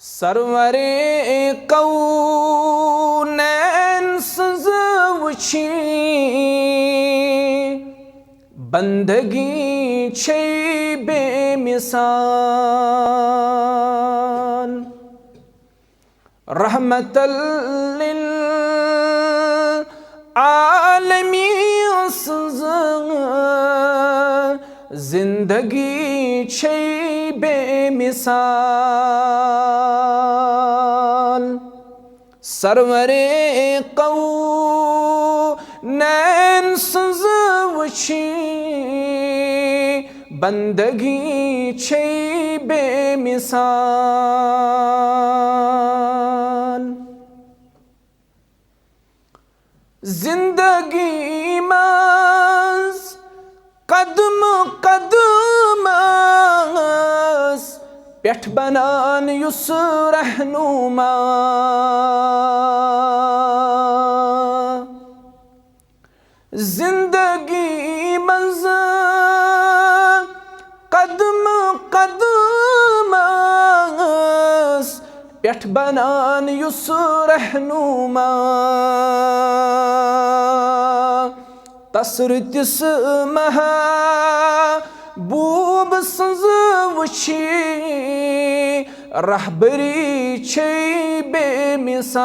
सरवरे कौनैन सज़ वुछी बंदगी छे बेमिसाल रहमतल लिल आलमीन सज़ जिंदगी छे बेमिसाल सरवरे कौनैन सज़ वुछी बंदगी छे बेमिसाल जिंदगी मज कदम कदमस पेठ बनान युस रहनुमा जिंदगी मज कदम कदमस पेठ बनान युस रहनुमा तसरतिस महबूब सज़ वुछी रहबरी छे बेमिसाल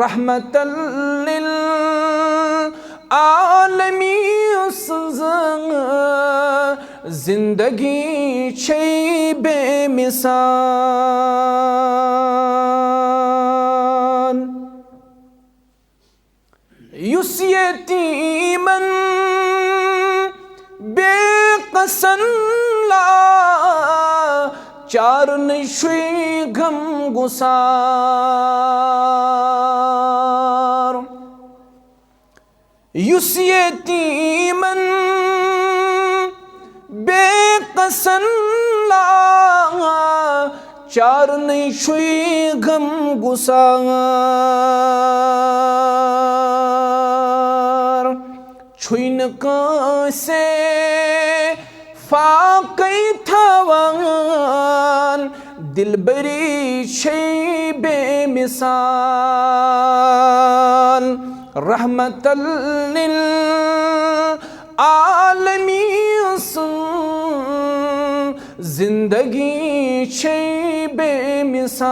रहमतल लिल आलमीन सज़ जिंदगी छे बेमिसाल युस यतीमन बेकसन ला चार नशे गम गुसार युस यतीमन बेकसन ला चार नशे गम गुसार छुइन कासे फाकई थवान दिलबरी छे बेमिसाल रहमतल लिल आलमीन जिंदगी छे बेमिसाल।